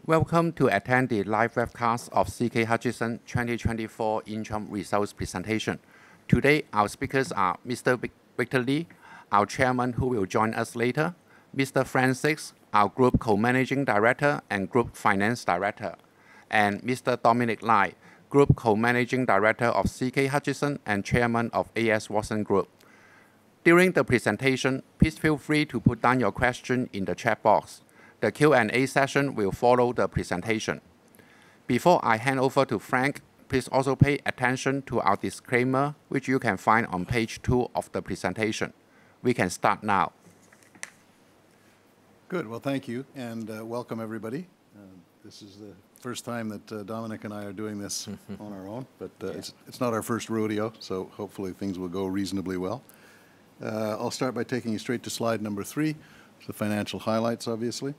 Welcome to attend the live webcast of CK Hutchison 2024 Interim Results presentation. Today, our speakers are Mr. Victor Lee, our chairman who will join us later, Mr. Francis, our Group Co-Managing Director and Group Finance Director, and Mr. Dominic Lai, Group Co-Managing Director of CK Hutchison and Chairman of A.S. Watson Group. During the presentation, please feel free to put down your question in the chat box. The Q&A session will follow the presentation. Before I hand over to Frank, please also pay attention to our disclaimer, which you can find on page 2 of the presentation. We can start now. Good. Well, thank you, and welcome, everybody. This is the first time that Dominic and I are doing this on our own, but it's not our first rodeo, so hopefully things will go reasonably well. I'll start by taking you straight to slide number 3, the financial highlights, obviously.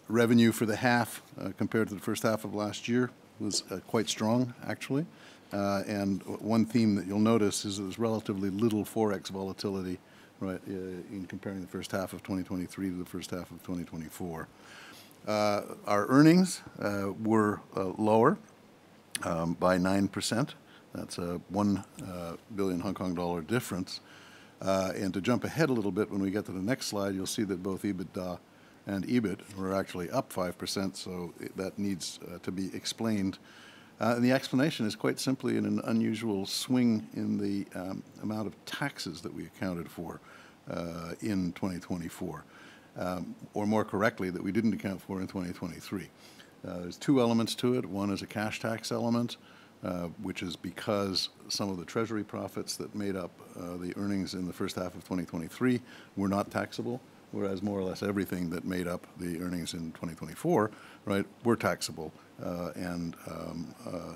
Revenue for the half compared to the first half of last year was quite strong, actually. And one theme that you'll notice is there's relatively little Forex volatility, right, in comparing the first half of 2023 to the first half of 2024. Our earnings were lower by 9%. That's a 1 billion Hong Kong dollar difference. And to jump ahead a little bit, when we get to the next slide, you'll see that both EBITDA and EBIT were actually up 5%, so that needs to be explained. And the explanation is quite simply an unusual swing in the amount of taxes that we accounted for in 2024, or more correctly, that we didn't account for in 2023. There's two elements to it. One is a cash tax element, which is because some of the treasury profits that made up the earnings in the first half of 2023 were not taxable, whereas more or less everything that made up the earnings in 2024, right, were taxable and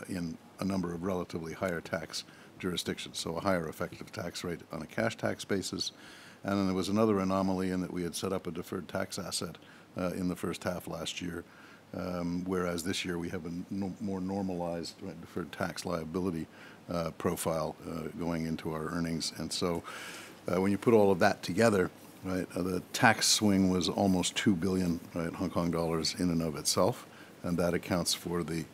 in a number of relatively higher tax jurisdictions, so a higher effective tax rate on a cash tax basis. And then there was another anomaly in that we had set up a deferred tax asset in the first half last year, whereas this year we have a more normalized deferred tax liability profile going into our earnings. And so when you put all of that together, right, the tax swing was almost 2 billion Hong Kong dollars in and of itself, and that accounts for the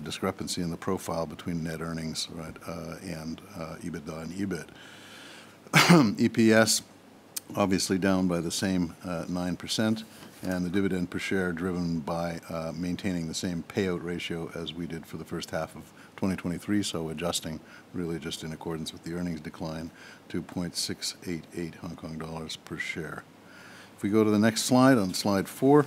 discrepancy in the profile between net earnings, right, and EBITDA and EBIT. EPS obviously down by the same 9%, and the dividend per share driven by maintaining the same payout ratio as we did for the first half of 2023, so adjusting really just in accordance with the earnings decline to 0.688 Hong Kong dollars per share. If we go to the next slide, on slide 4,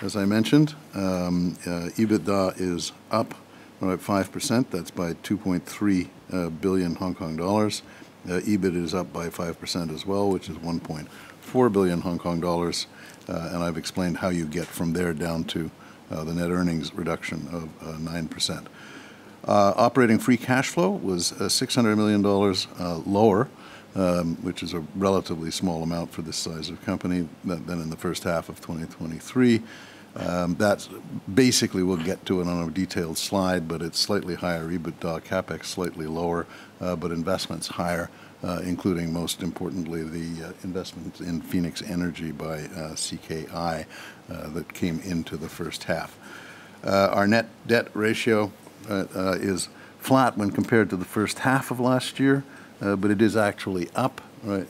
as I mentioned, EBITDA is up about 5%. That's by 2.3 billion Hong Kong dollars. EBIT is up by 5% as well, which is 1.4 billion Hong Kong dollars. And I've explained how you get from there down to the net earnings reduction of 9%. Operating free cash flow was $600 million lower, which is a relatively small amount for this size of company than in the first half of 2023. That's basically, we'll get to it on a detailed slide, but it's slightly higher EBITDA, CapEx slightly lower, but investments higher, including, most importantly, the investment in Phoenix Energy by CKI that came into the first half. Our net debt ratio is flat when compared to the first half of last year, but it is actually up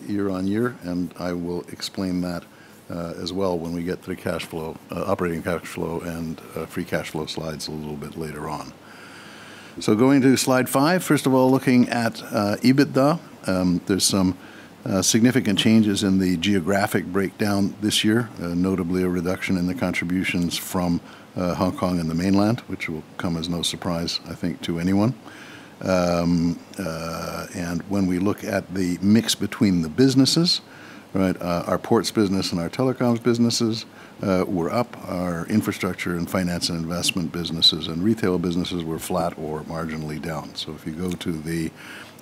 year on year, and I will explain that as well when we get to the cash flow, operating cash flow and free cash flow slides a little bit later on. So going to slide 5, first of all, looking at EBITDA, there's some significant changes in the geographic breakdown this year, notably a reduction in the contributions from Hong Kong and the mainland, which will come as no surprise, I think, to anyone. And when we look at the mix between the businesses, right, our ports business and our telecoms businesses were up. Our infrastructure and finance and investment businesses and retail businesses were flat or marginally down. So if you go to the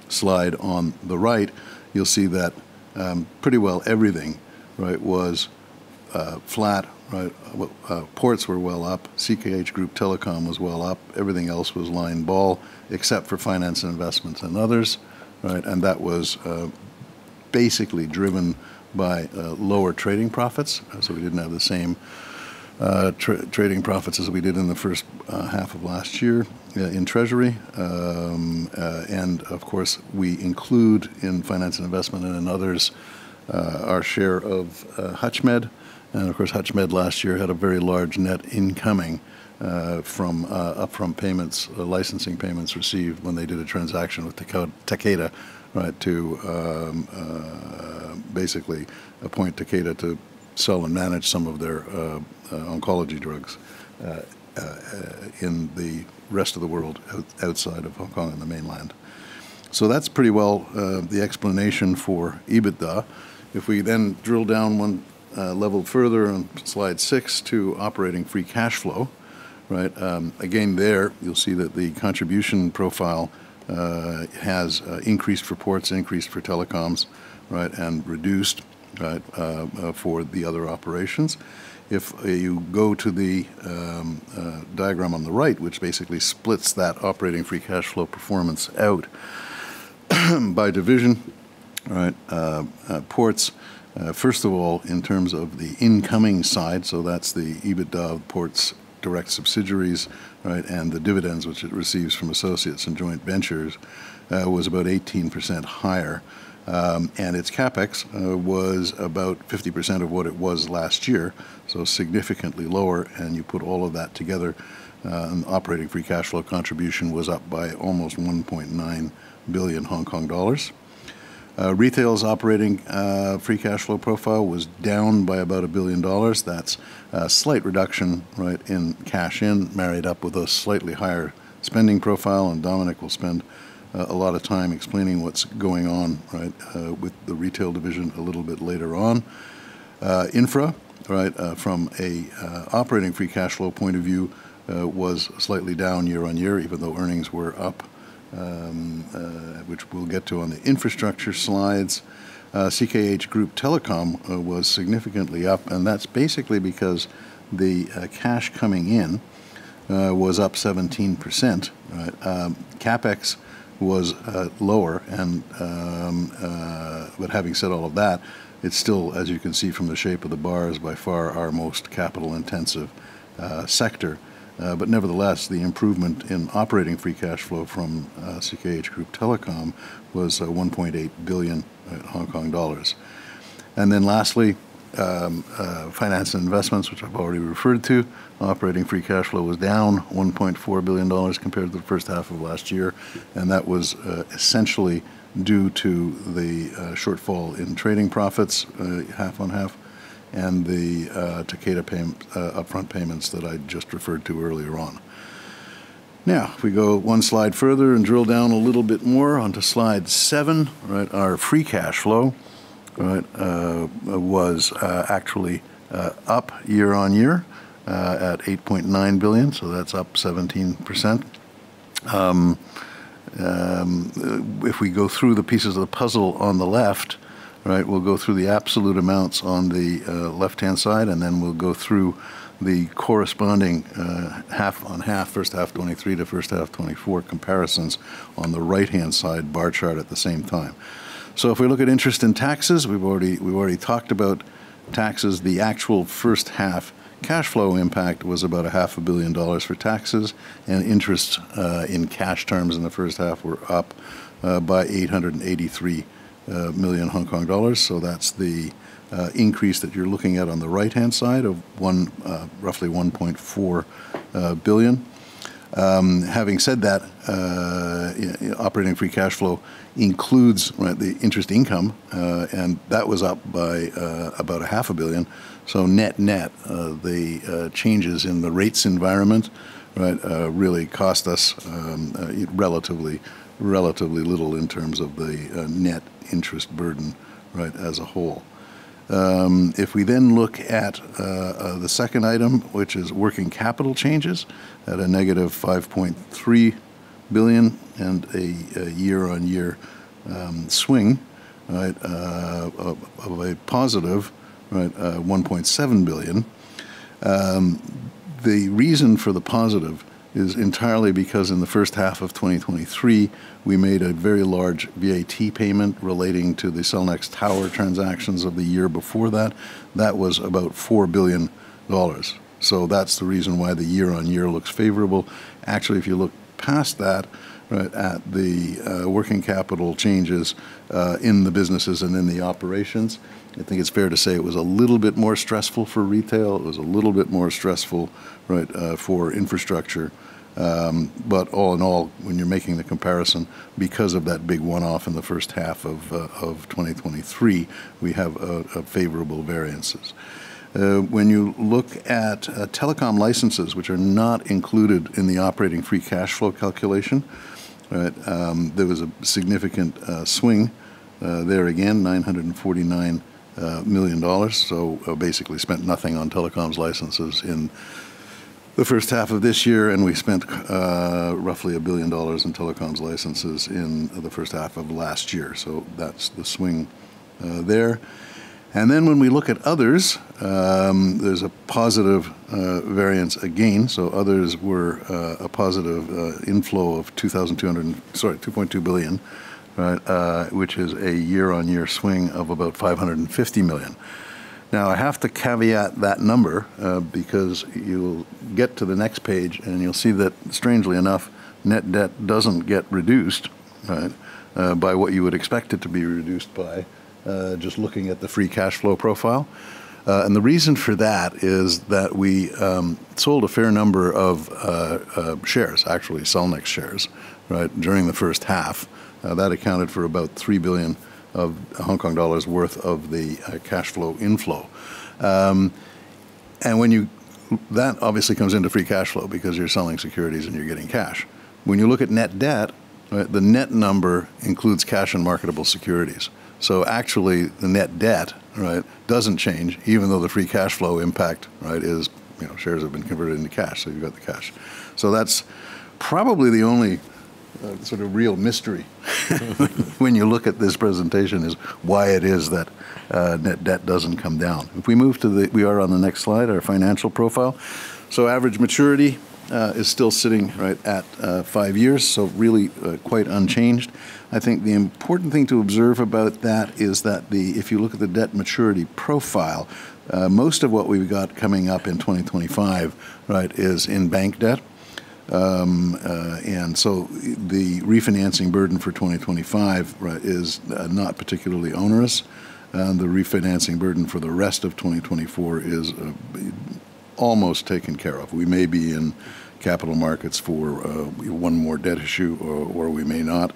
slide on the right, you'll see that pretty well everything, right, was flat. Right, ports were well up. CKH Group Telecom was well up. Everything else was line ball, except for finance and investments and others, right? And that was basically driven by lower trading profits. So we didn't have the same trading profits as we did in the first half of last year in Treasury. And, of course, we include in finance and investment and in others our share of HUTCHMED. And, of course, HUTCHMED last year had a very large net incoming from upfront payments, licensing payments received when they did a transaction with Takeda, right, to basically appoint Takeda to sell and manage some of their oncology drugs in the rest of the world outside of Hong Kong and the mainland. So that's pretty well the explanation for EBITDA. If we then drill down one level further on slide 6 to operating free cash flow, right, again there you'll see that the contribution profile has increased for ports, increased for telecoms, right, and reduced, right, for the other operations. If you go to the diagram on the right, which basically splits that operating free cash flow performance out by division, right, ports, first of all, in terms of the incoming side, so that's the EBITDA of ports' direct subsidiaries, right, and the dividends which it receives from associates and joint ventures, was about 18% higher. And its CapEx was about 50% of what it was last year, so significantly lower, and you put all of that together, and operating free cash flow contribution was up by almost 1.9 billion Hong Kong dollars. Retail's operating free cash flow profile was down by about $1 billion. That's a slight reduction, right, in cash in, married up with a slightly higher spending profile, and Dominic will spend a lot of time explaining what's going on, right, with the retail division a little bit later on. Infra, right, from a operating free cash flow point of view, was slightly down year on year, even though earnings were up, which we'll get to on the infrastructure slides. CKH Group Telecom was significantly up, and that's basically because the cash coming in was up 17%. Right? CapEx was lower, and but having said all of that, it's still, as you can see from the shape of the bars, by far our most capital-intensive sector. But nevertheless, the improvement in operating free cash flow from CKH Group Telecom was 1.8 billion Hong Kong dollars. And then lastly, finance and investments, which I've already referred to, operating free cash flow was down $1.4 billion compared to the first half of last year, and that was essentially due to the shortfall in trading profits, half on half, and the Takeda upfront payments that I just referred to earlier on. Now, if we go one slide further and drill down a little bit more onto slide 7, right, our free cash flow, right, was actually up year on year at 8.9 billion, so that's up 17%. If we go through the pieces of the puzzle on the left, right, we'll go through the absolute amounts on the left-hand side, and then we'll go through the corresponding half on half, first half 23 to first half 24 comparisons on the right-hand side bar chart at the same time. So if we look at interest and taxes, we've already talked about taxes. The actual first half cash flow impact was about $500 million for taxes, and interest in cash terms in the first half were up by 883 million Hong Kong dollars. So that's the increase that you're looking at on the right-hand side of roughly 1.4 billion. Having said that, operating free cash flow includes, right, the interest income, and that was up by about $500 million. So net, the changes in the rates environment, right, really cost us relatively little in terms of the net interest burden, right, as a whole. If we then look at the second item, which is working capital changes, at a negative 5.3 billion and a year-on-year swing, right, of a positive, right, 1.7 billion. The reason for the positive is entirely because in the first half of 2023, we made a very large VAT payment relating to the Cellnex Tower transactions of the year before that. That was about $4 billion, So that's the reason why the year-on-year looks favorable. Actually, if you look past that, right, at the working capital changes in the businesses and in the operations, I think it's fair to say it was a little bit more stressful for retail. It was a little bit more stressful, right, for infrastructure. But all in all, when you're making the comparison, because of that big one-off in the first half of 2023, we have favorable variances. When you look at telecom licenses, which are not included in the operating free cash flow calculation, right, there was a significant swing there again, $949 million. So basically spent nothing on telecoms licenses in the first half of this year, and we spent roughly $1 billion in telecoms licenses in the first half of last year. So that's the swing there. And then when we look at others, there's a positive variance again. So others were a positive inflow of 2.2 billion, right, which is a year-on-year swing of about 550 million. Now, I have to caveat that number because you'll get to the next page and you'll see that, strangely enough, net debt doesn't get reduced, right, by what you would expect it to be reduced by, just looking at the free cash flow profile. And the reason for that is that we sold a fair number of shares, actually Cellnex shares, right, during the first half. That accounted for about 3 billion of Hong Kong dollars worth of the cash flow inflow. And when that obviously comes into free cash flow because you're selling securities and you're getting cash. When you look at net debt, right, the net number includes cash and marketable securities. So actually the net debt, right, doesn't change, even though the free cash flow impact, right, is, you know, shares have been converted into cash, so you've got the cash. So that's probably the only sort of real mystery when you look at this presentation, is why it is that net debt doesn't come down. If we move to we are on the next slide, our financial profile. So average maturity is still sitting right at 5 years, so really quite unchanged. I think the important thing to observe about that is that if you look at the debt maturity profile, most of what we've got coming up in 2025, right, is in bank debt. And so the refinancing burden for 2025, right, is not particularly onerous. The refinancing burden for the rest of 2024 is almost taken care of. We may be in capital markets for one more debt issue, or we may not.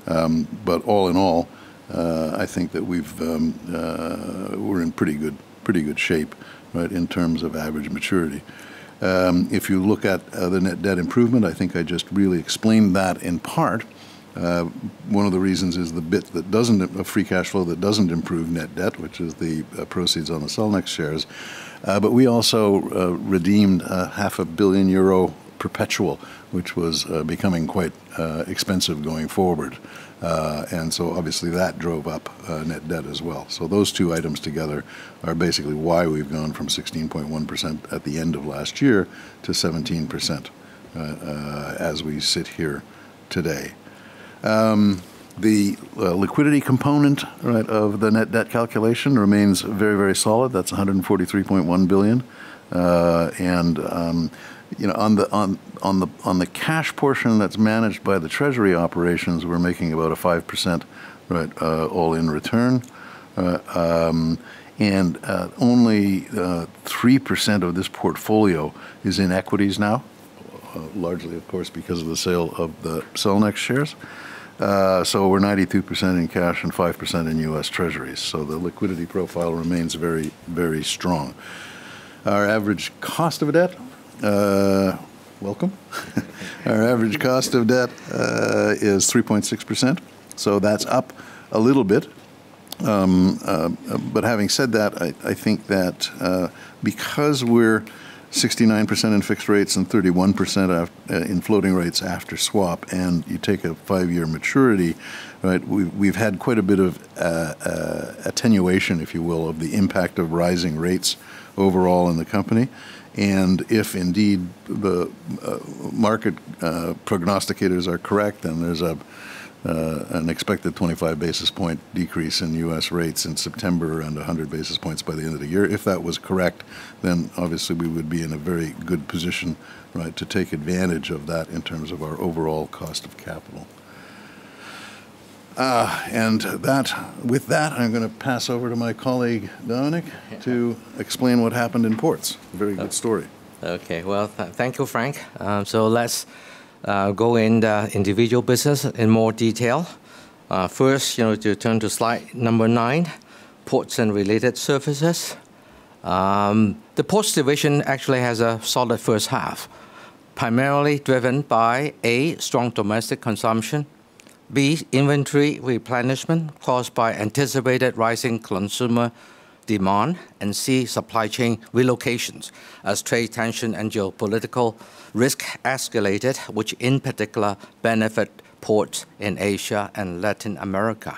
But all in all, I think that we're in pretty good shape, right, in terms of average maturity. If you look at the net debt improvement, I think I just really explained that in part. One of the reasons is the bit that doesn't, free cash flow that doesn't improve net debt, which is the proceeds on the Cellnex shares. But we also redeemed €500 million perpetual, which was becoming quite expensive going forward. And so obviously that drove up net debt as well. So those two items together are basically why we've gone from 16.1% at the end of last year to 17% as we sit here today. The liquidity component, right, of the net debt calculation remains very, very solid. That's 143.1 billion, and you know, on the cash portion that's managed by the treasury operations, we're making about a 5%, right, all-in return, and only 3% of this portfolio is in equities now, largely, of course, because of the sale of the Cellnex shares. So we're 92% in cash and 5% in U.S. Treasuries. So the liquidity profile remains very, very strong. Our average cost of debt, welcome. Our average cost of debt is 3.6%. So that's up a little bit. But having said that, I think that because we're 69% in fixed rates and 31% in floating rates after swap, and you take a 5-year maturity, right, we've had quite a bit of attenuation, if you will, of the impact of rising rates overall in the company. And if indeed the market prognosticators are correct, then there's a an expected 25 basis point decrease in U.S. rates in September and 100 basis points by the end of the year. If that was correct, then obviously we would be in a very good position, right, to take advantage of that in terms of our overall cost of capital. With that, I'm going to pass over to my colleague Dominic to explain what happened in ports. A very good story. Okay, well, thank you, Frank. So let's go in the individual business in more detail. First, to turn to slide number 9, ports and related services. The ports division actually has a solid first half, primarily driven by A, strong domestic consumption, B, inventory replenishment caused by anticipated rising consumer demand, and C, supply chain relocations as trade tension and geopolitical risk escalated, which in particular benefit ports in Asia and Latin America.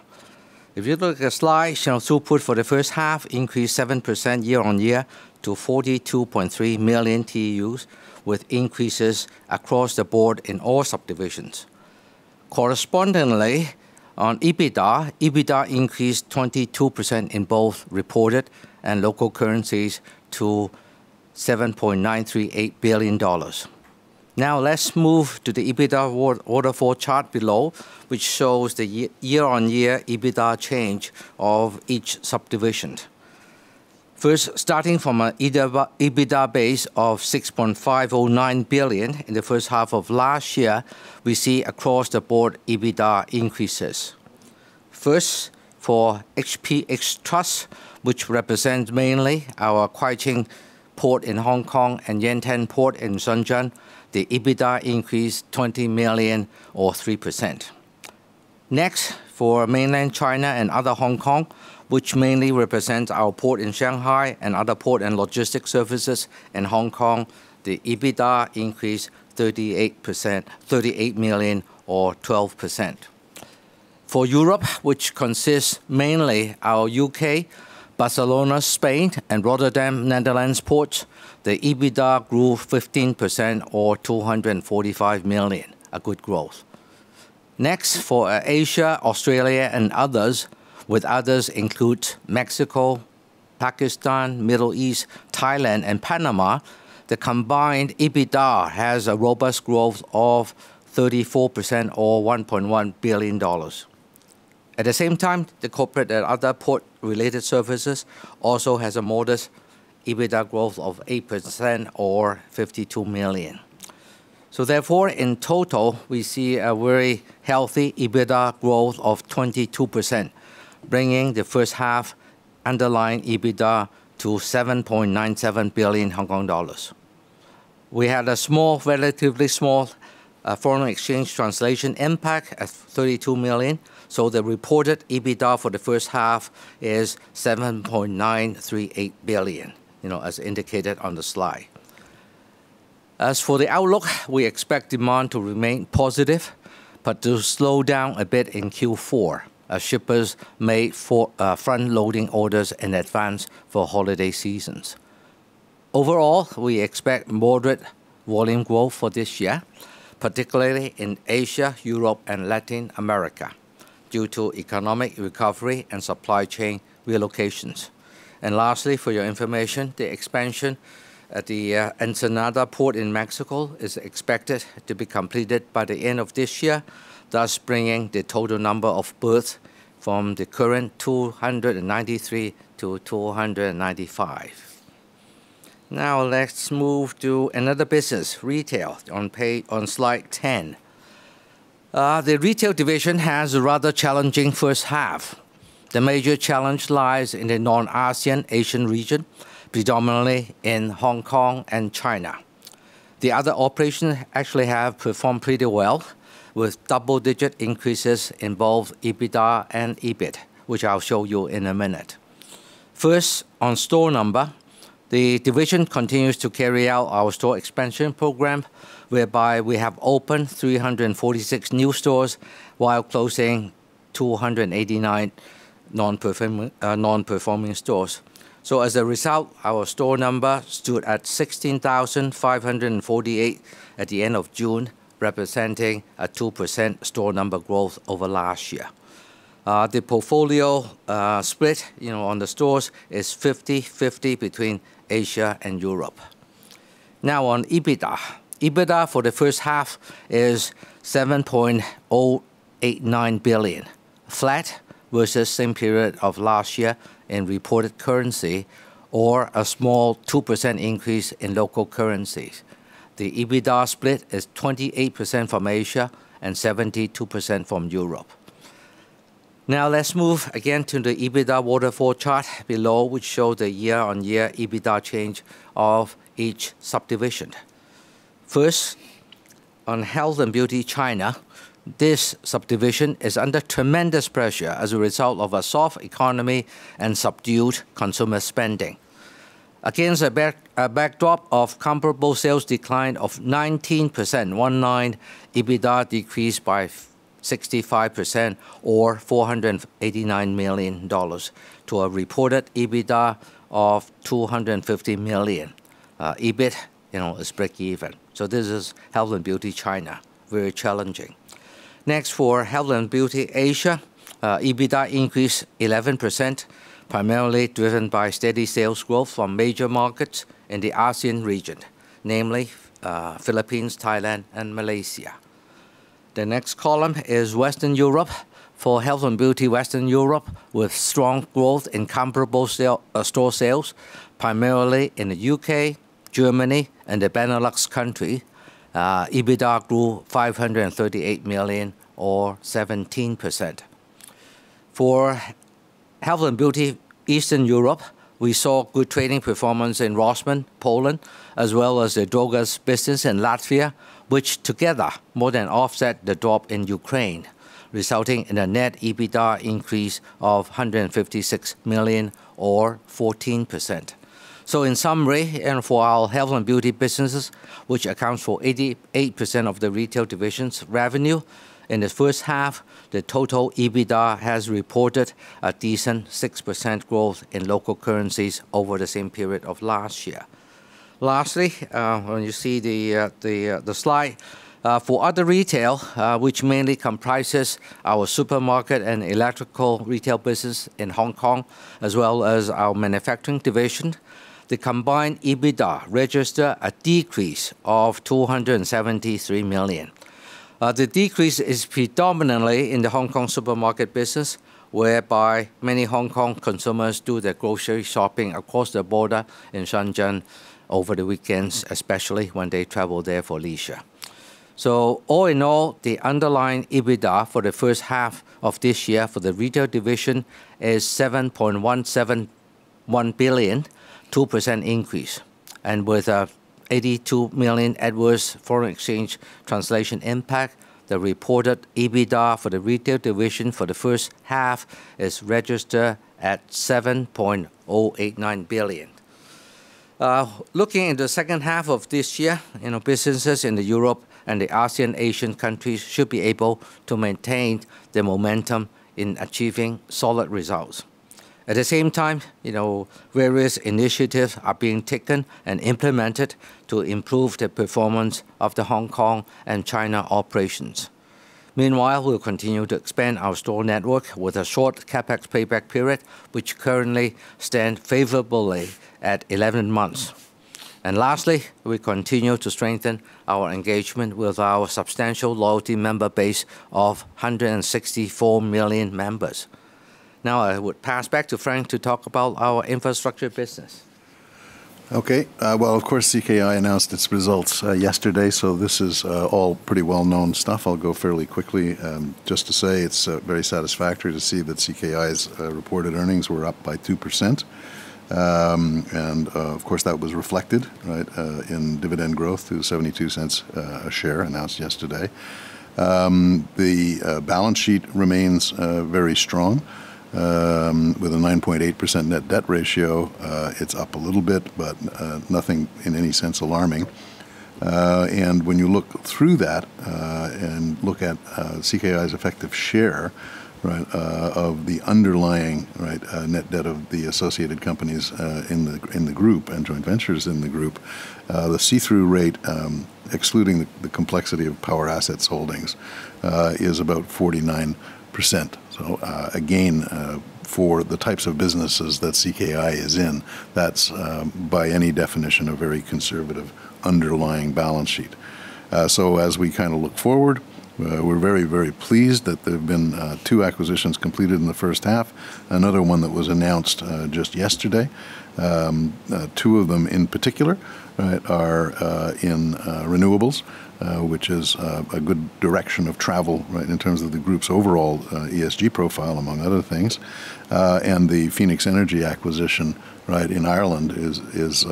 If you look at the slide, throughput for the first half increased 7% year-on-year to 42.3 million TEUs, with increases across the board in all subdivisions. Correspondingly, on EBITDA increased 22% in both reported and local currencies to $7.938 billion. Now let's move to the EBITDA waterfall chart below, which shows the year-on-year EBITDA change of each subdivision. First, starting from an EBITDA base of $6.509 billion in the first half of last year, we see across the board EBITDA increases. First, for HPH Trust, which represents mainly our Kuching Port in Hong Kong and Yantian Port in Shenzhen, the EBITDA increased $20 million or 3%. Next, for mainland China and other Hong Kong, which mainly represents our port in Shanghai and other port and logistics services in Hong Kong, the EBITDA increased 38 million or 12%. For Europe, which consists mainly our UK, Barcelona, Spain, and Rotterdam, Netherlands ports, the EBITDA grew 15% or 245 million, a good growth. Next, for Asia, Australia, and others, with others include Mexico, Pakistan, Middle East, Thailand, and Panama, the combined EBITDA has a robust growth of 34% or $1.1 billion. At the same time, the corporate and other port-related services also has a modest EBITDA growth of 8% or 52 million. So therefore, in total, we see a very healthy EBITDA growth of 22%, bringing the first half underlying EBITDA to 7.97 billion Hong Kong dollars. We had a relatively small foreign exchange translation impact at 32 million, so the reported EBITDA for the first half is 7.938 billion, as indicated on the slide. As for the outlook, we expect demand to remain positive, but to slow down a bit in Q4, as shippers made front-loading orders in advance for holiday seasons. Overall, we expect moderate volume growth for this year, particularly in Asia, Europe, and Latin America, due to economic recovery and supply chain relocations. And lastly, for your information, the expansion at the Ensenada port in Mexico is expected to be completed by the end of this year, thus bringing the total number of berths from the current 293 to 295. Now let's move to another business, retail, on slide 10. The retail division has a rather challenging first half. The major challenge lies in the non-ASEAN Asian region, predominantly in Hong Kong and China. The other operations actually have performed pretty well, with double-digit increases in both EBITDA and EBIT, which I'll show you in a minute. First, on store number, the division continues to carry out our store expansion program, whereby we have opened 346 new stores while closing 289 non-performing stores. So as a result, our store number stood at 16,548 at the end of June, representing a 2% store number growth over last year. The portfolio split, on the stores is 50-50 between Asia and Europe. Now on EBITDA. EBITDA for the first half is 7.089 billion, flat versus same period of last year in reported currency, or a small 2% increase in local currencies. The EBITDA split is 28% from Asia and 72% from Europe. Now let's move again to the EBITDA waterfall chart below, which shows the year-on-year EBITDA change of each subdivision. First, on Health and Beauty China, this subdivision is under tremendous pressure as a result of a soft economy and subdued consumer spending. Against a backdrop of comparable sales decline of 19%, EBITDA decreased by 65% or $489 million to a reported EBITDA of $250 million. EBIT, is break-even. So this is Health and Beauty China, very challenging. Next, for Health and Beauty Asia, EBITDA increased 11%, primarily driven by steady sales growth from major markets in the ASEAN region, namely Philippines, Thailand, and Malaysia. The next column is Western Europe. For Health and Beauty Western Europe, with strong growth in comparable store sales, primarily in the UK, Germany, and the Benelux country, EBITDA grew $538 million or 17%. For Health and Beauty Eastern Europe, we saw good trading performance in Rossmann, Poland, as well as the Drogas business in Latvia, which together more than offset the drop in Ukraine, resulting in a net EBITDA increase of $156 million or 14%. So in summary, and for our health and beauty businesses, which accounts for 88% of the retail division's revenue, in the first half, the total EBITDA has reported a decent 6% growth in local currencies over the same period of last year. Lastly, when you see the slide, for other retail, which mainly comprises our supermarket and electrical retail business in Hong Kong, as well as our manufacturing division, the combined EBITDA registered a decrease of $273 million. The decrease is predominantly in the Hong Kong supermarket business, whereby many Hong Kong consumers do their grocery shopping across the border in Shenzhen over the weekends, especially when they travel there for leisure. So all in all, the underlying EBITDA for the first half of this year for the retail division is $7.171 billion, 2% increase, and with a $82 million adverse foreign exchange translation impact, the reported EBITDA for the retail division for the first half is registered at $7.089 billion. Looking into the second half of this year, businesses in the Europe and the ASEAN Asian countries should be able to maintain the momentum in achieving solid results. At the same time, various initiatives are being taken and implemented to improve the performance of the Hong Kong and China operations. Meanwhile, we'll continue to expand our store network with a short capex payback period, which currently stands favorably at 11 months. And lastly, we continue to strengthen our engagement with our substantial loyalty member base of 164 million members. Now I would pass back to Frank to talk about our infrastructure business. Okay. Well, of course, CKI announced its results yesterday, so this is all pretty well-known stuff. I'll go fairly quickly just to say it's very satisfactory to see that CKI's reported earnings were up by 2%. And, of course, that was reflected in dividend growth to 72 cents a share announced yesterday. The balance sheet remains very strong. With a 9.8% net debt ratio, it's up a little bit, but nothing in any sense alarming. And when you look through that and look at CKI's effective share of the underlying net debt of the associated companies in the group and joint ventures in the group, the see-through rate excluding the complexity of power assets holdings, is about 49%. So again, for the types of businesses that CKI is in, that's by any definition a very conservative underlying balance sheet. So as we kind of look forward, we're very, very pleased that there have been 2 acquisitions completed in the first half, another one that was announced just yesterday. 2 of them in particular, right, are in renewables, which is a good direction of travel, right, in terms of the group's overall ESG profile, among other things. And the Phoenix Energy acquisition, right, in Ireland is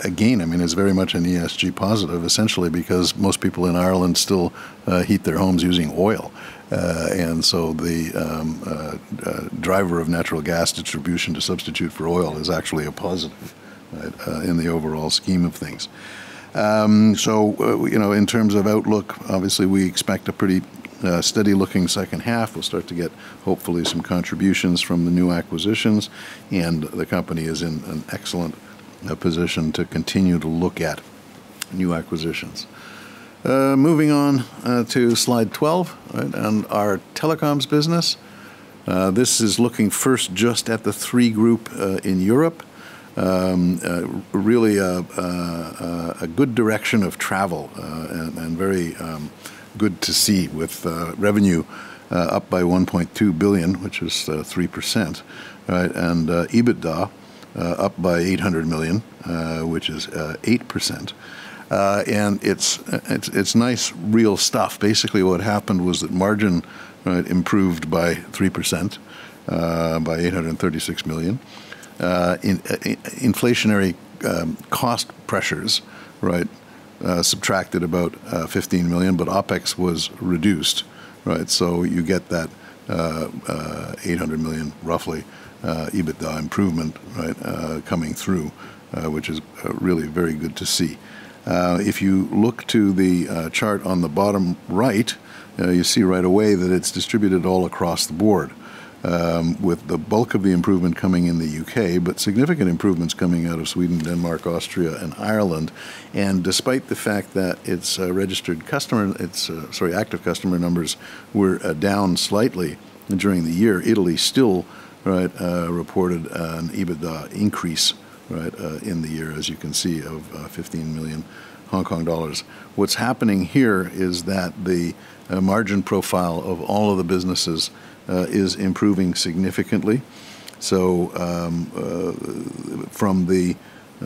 again, I mean, is very much an ESG positive, essentially because most people in Ireland still heat their homes using oil. And so the driver of natural gas distribution to substitute for oil is actually a positive, right, in the overall scheme of things. You know, in terms of outlook, obviously we expect a pretty steady-looking second half. We'll start to get, hopefully, some contributions from the new acquisitions, and the company is in an excellent position to continue to look at new acquisitions. Moving on to slide 12, right, and our telecoms business. This is looking first just at the 3 group in Europe. Really a good direction of travel and very good to see, with revenue up by 1.2 billion, which is 3%, right, and EBITDA up by 800 million, which is 8%. And it's nice, real stuff. Basically, what happened was that margin, right, improved by 3%, by 836 million. Inflationary cost pressures, right, subtracted about 15 million, but OPEX was reduced, right? So you get that 800 million, roughly, EBITDA improvement, right, coming through, which is really very good to see. If you look to the chart on the bottom right, you see right away that it's distributed all across the board, with the bulk of the improvement coming in the UK, but significant improvements coming out of Sweden, Denmark, Austria, and Ireland. And despite the fact that its active customer numbers were down slightly during the year, Italy still, right, reported an EBITDA increase, right, in the year, as you can see, of 15 million Hong Kong dollars. What's happening here is that the margin profile of all of the businesses is improving significantly. So from the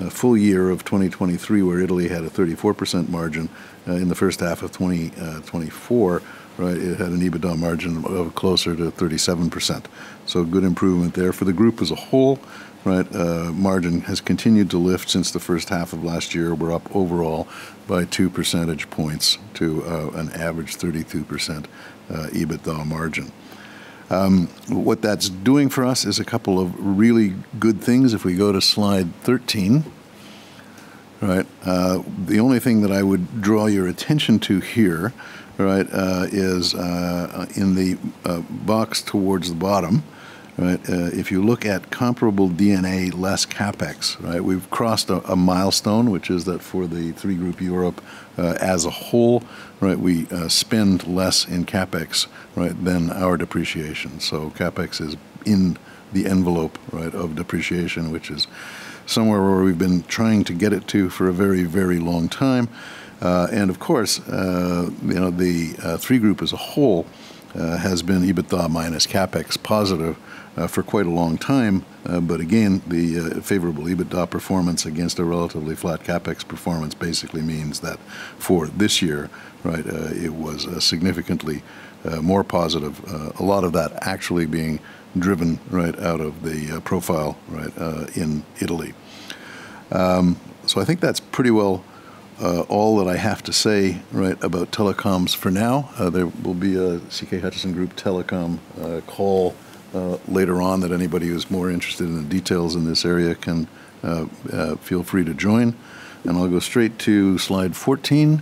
full year of 2023, where Italy had a 34% margin, in the first half of 2024, right, it had an EBITDA margin of closer to 37%. So good improvement there. For the group as a whole, right, margin has continued to lift since the first half of last year. We're up overall by 2 percentage points to an average 32% EBITDA margin. What that's doing for us is a couple of really good things. If we go to slide 13, right, the only thing that I would draw your attention to here, right, is in the box towards the bottom, right, if you look at comparable DNA less CapEx, right, we've crossed a milestone, which is that for the 3 Group Europe as a whole, right, we spend less in CapEx, right, than our depreciation. So CapEx is in the envelope, right, of depreciation, which is somewhere where we've been trying to get it to for a very, very long time. And of course, you know, the 3 Group as a whole has been EBITDA minus CapEx positive for quite a long time. But again, the favorable EBITDA performance against a relatively flat CapEx performance basically means that for this year, right, it was significantly more positive. A lot of that actually being driven, right, out of the profile, right, in Italy. So I think that's pretty well all that I have to say, right, about telecoms for now. There will be a CK Hutchison Group Telecom call later on that anybody who's more interested in the details in this area can feel free to join. And I'll go straight to slide 14.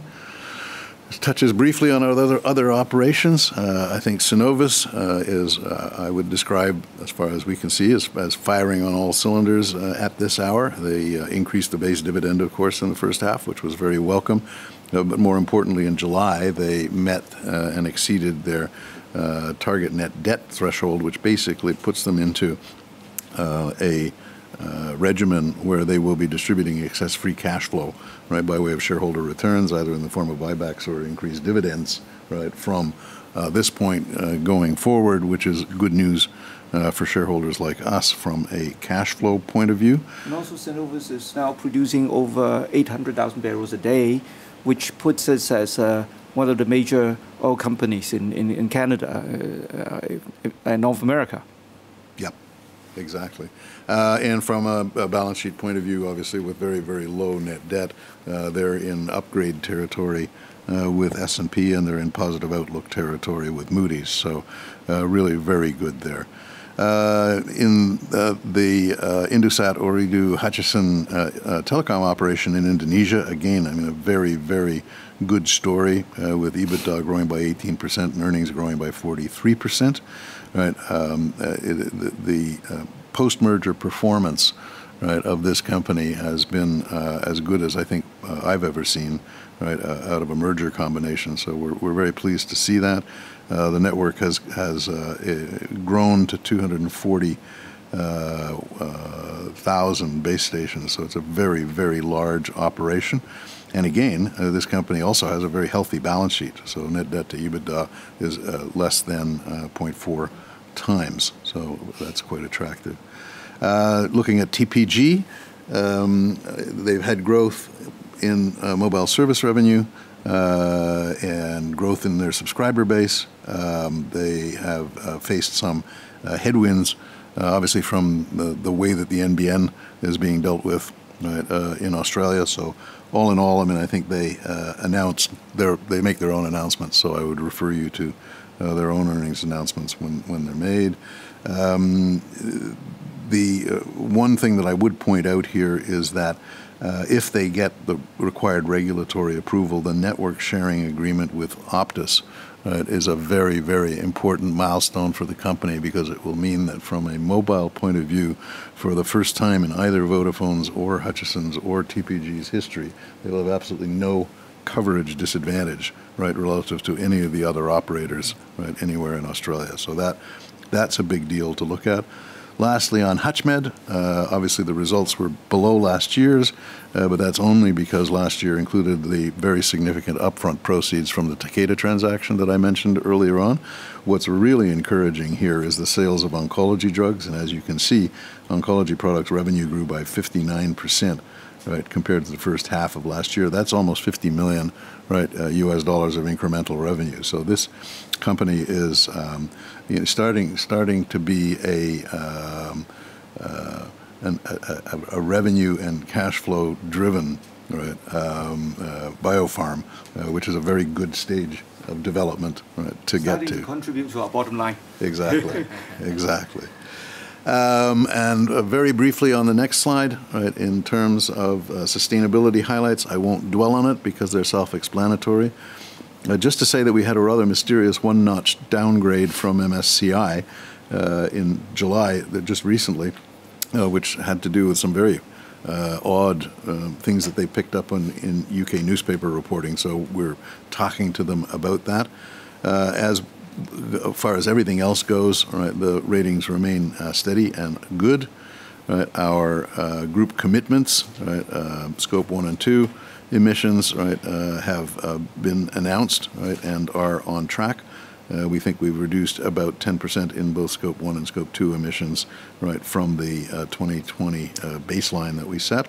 touches briefly on our other operations. I think Cenovus is, I would describe, as far as we can see, as firing on all cylinders at this hour. They increased the base dividend, of course, in the first half, which was very welcome. But more importantly, in July, they met and exceeded their target net debt threshold, which basically puts them into a regimen where they will be distributing excess free cash flow, right, by way of shareholder returns, either in the form of buybacks or increased dividends, right, from this point going forward, which is good news for shareholders like us from a cash flow point of view. And also Cenovus is now producing over 800,000 barrels a day, which puts us as one of the major oil companies in Canada and North America. Yep, exactly. And from a balance sheet point of view, obviously with very, very low net debt, they're in upgrade territory with S&P, and they're in positive outlook territory with Moody's. So really very good there. In the Indosat Ooredoo Hutchison telecom operation in Indonesia, again, I mean, a very, very good story with EBITDA growing by 18% and earnings growing by 43%. Right, the post-merger performance, right, of this company has been as good as I think I've ever seen, right, out of a merger combination. So we're very pleased to see that. The network has grown to 240,000 base stations, so it's a very, very large operation. And again, this company also has a very healthy balance sheet. So net debt to EBITDA is less than 0.4 times. So that's quite attractive. Looking at TPG, they've had growth in mobile service revenue and growth in their subscriber base. They have faced some headwinds, obviously from the way that the NBN is being dealt with, right, in Australia. So all in all, I mean, I think they they make their own announcements. So I would refer you to their own earnings announcements when they're made. The one thing that I would point out here is that if they get the required regulatory approval, the network sharing agreement with Optus is a very, very important milestone for the company, because it will mean that from a mobile point of view, for the first time in either Vodafone's or Hutchison's or TPG's history, they will have absolutely no coverage disadvantage, right, relative to any of the other operators, right, anywhere in Australia. So that's a big deal to look at. Lastly, on HUTCHMED, obviously the results were below last year's, but that's only because last year included the very significant upfront proceeds from the Takeda transaction that I mentioned earlier on. What's really encouraging here is the sales of oncology drugs, and as you can see, oncology products revenue grew by 59%, right, compared to the first half of last year. That's almost $50 million, right, US dollars of incremental revenue. So this company is starting to be a revenue and cash flow driven, right, biopharm, which is a very good stage of development, right, to get to contribute to our bottom line. Exactly, exactly. And very briefly on the next slide, right, in terms of sustainability highlights, I won't dwell on it because they're self-explanatory. Just to say that we had a rather mysterious one-notch downgrade from MSCI in July, just recently, which had to do with some very odd things that they picked up on in UK newspaper reporting. So we're talking to them about that. As far as everything else goes, right, the ratings remain steady and good. Right, our group commitments, right, Scope 1 and 2 emissions, right, have been announced, right, and are on track. We think we've reduced about 10% in both Scope 1 and Scope 2 emissions, right, from the 2020 baseline that we set.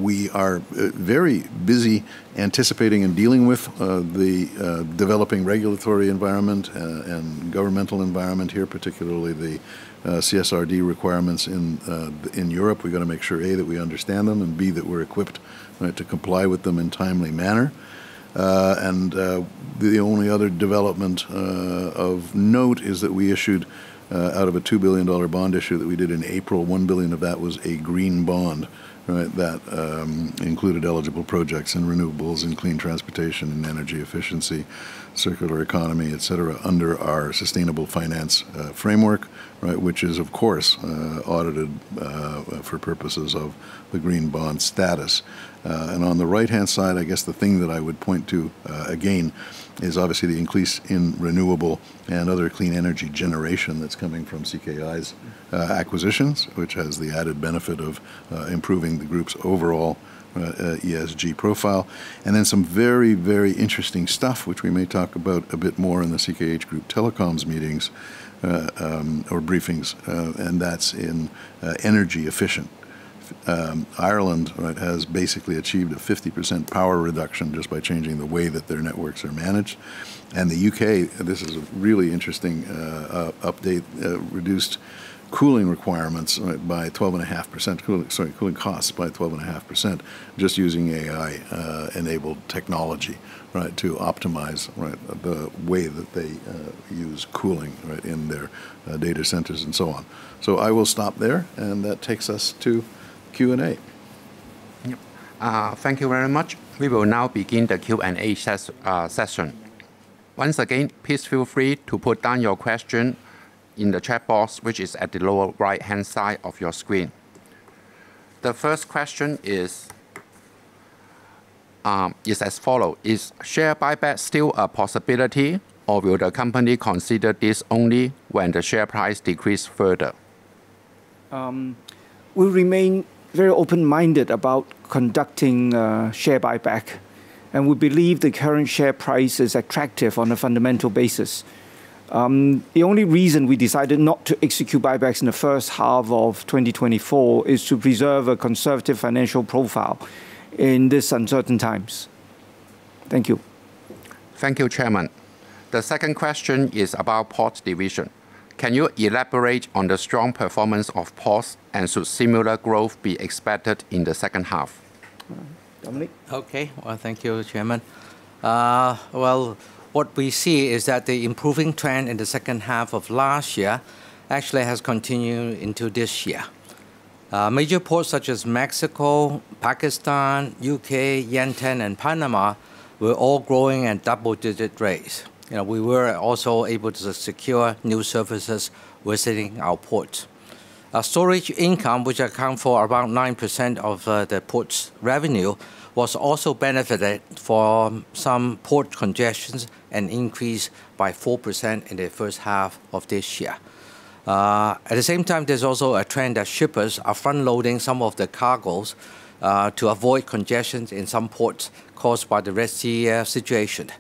We are very busy anticipating and dealing with the developing regulatory environment and governmental environment here, particularly the CSRD requirements in Europe. We've got to make sure, A, that we understand them, and B, that we're equipped, right, to comply with them in timely manner. And the only other development of note is that we issued, out of a $2 billion bond issue that we did in April, $1 billion of that was a green bond, right, that included eligible projects in renewables and clean transportation and energy efficiency, circular economy, et cetera, under our sustainable finance framework, right, which is, of course, audited for purposes of the green bond status. And on the right-hand side, I guess the thing that I would point to, again, is obviously the increase in renewable and other clean energy generation that's coming from CKI's acquisitions, which has the added benefit of improving the group's overall ESG profile. And then some very, very interesting stuff, which we may talk about a bit more in the CKH Group Telecoms meetings or briefings, and that's in energy efficient. Ireland, right, has basically achieved a 50% power reduction just by changing the way that their networks are managed. And the UK, this is a really interesting update, reduced cooling requirements, right, by 12.5%, cooling costs by 12.5%, just using AI-enabled technology, right, to optimize, right, the way that they use cooling, right, in their data centers and so on. So I will stop there, and that takes us to Q&A. Yep. Thank you very much. We will now begin the Q&A session. Once again, please feel free to put down your question in the chat box, which is at the lower right-hand side of your screen. The first question is as follows. Is share buyback still a possibility, or will the company consider this only when the share price decreases further? We remain very open-minded about conducting share buyback, and we believe the current share price is attractive on a fundamental basis. The only reason we decided not to execute buybacks in the first half of 2024 is to preserve a conservative financial profile in these uncertain times. Thank you. Thank you, Chairman. The second question is about Ports Division. Can you elaborate on the strong performance of ports, and should similar growth be expected in the second half? Dominic? Okay, well, thank you, Chairman. Well, what we see is that the improving trend in the second half of last year actually has continued into this year. Major ports such as Mexico, Pakistan, UK, Yantian, and Panama were all growing at double-digit rates. We were also able to secure new services visiting our ports. Storage income, which accounts for about 9% of the port's revenue, was also benefited from some port congestions and increased by 4% in the first half of this year. At the same time, there's also a trend that shippers are front-loading some of the cargoes to avoid congestions in some ports caused by the Red Sea situation.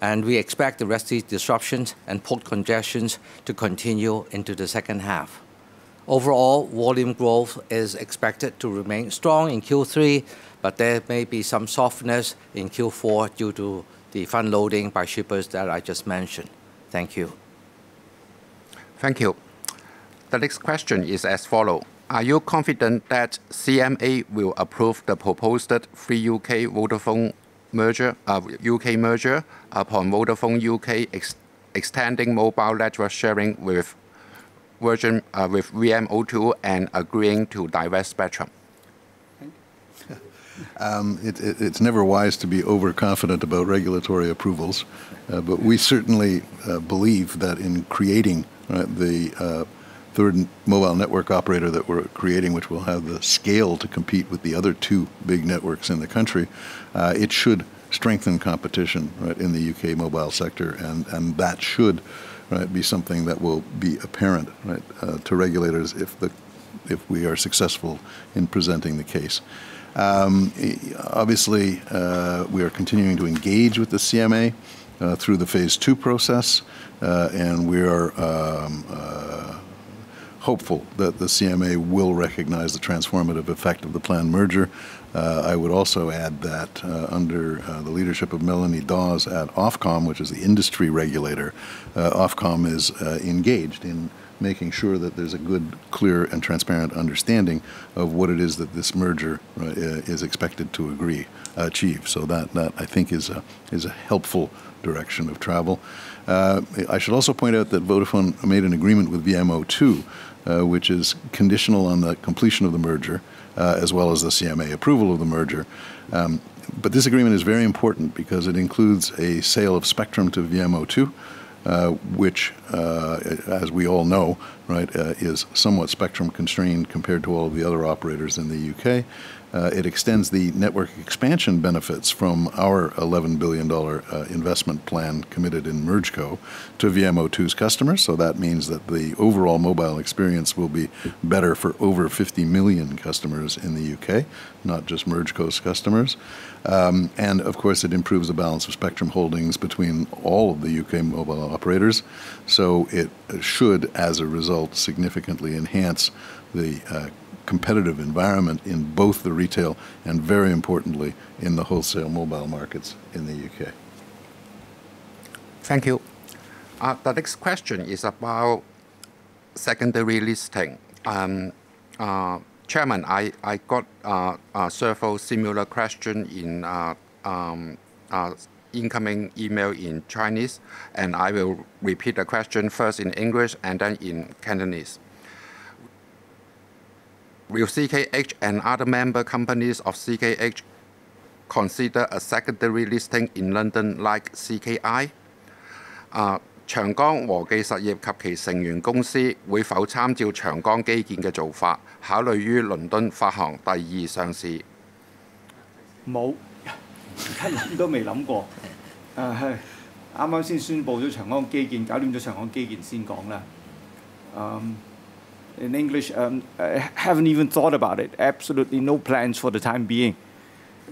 And we expect the Red Sea disruptions and port congestions to continue into the second half. Overall, volume growth is expected to remain strong in Q3, but there may be some softness in Q4 due to the front-loading by shippers that I just mentioned. Thank you. Thank you. The next question is as follows. Are you confident that CMA will approve the proposed Free UK Vodafone merger, UK merger upon Vodafone UK extending mobile network sharing with Virgin with VMO2 and agreeing to divest spectrum? It's never wise to be overconfident about regulatory approvals, but we certainly believe that in creating the third mobile network operator that we're creating, which will have the scale to compete with the other two big networks in the country, it should strengthen competition, right, in the UK mobile sector, and that should, right, be something that will be apparent, right, to regulators if we are successful in presenting the case. Obviously, we are continuing to engage with the CMA through the Phase 2 process, and we are hopeful that the CMA will recognize the transformative effect of the planned merger. I would also add that under the leadership of Melanie Dawes at Ofcom, which is the industry regulator, Ofcom is engaged in making sure that there's a good, clear, and transparent understanding of what it is that this merger is expected to achieve. So that I think is a helpful direction of travel. I should also point out that Vodafone made an agreement with VMO2, which is conditional on the completion of the merger, as well as the CMA approval of the merger. But this agreement is very important because it includes a sale of spectrum to VMO2, which, as we all know, right, is somewhat spectrum constrained compared to all of the other operators in the UK. It extends the network expansion benefits from our $11 billion investment plan committed in MergeCo to VMO2's customers. So that means that the overall mobile experience will be better for over 50 million customers in the UK, not just MergeCo's customers. And of course, it improves the balance of spectrum holdings between all of the UK mobile operators. So it should, as a result, significantly enhance the competitive environment in both the retail and, very importantly, in the wholesale mobile markets in the UK. Thank you. The next question is about secondary listing. Chairman, I got several similar questions in incoming email in Chinese, and I will repeat the question first in English and then in Cantonese. Will CKH and other member companies of CKH consider a secondary listing in London like CKI? 長江和記實業及其成員公司會否參照長江基建嘅做法，考慮於倫敦發行第二上市？冇，而家諗都未諗過。係啱啱先宣布咗長江基建，搞掂咗長江基建先講啦。In English, I haven't even thought about it. Absolutely no plans for the time being.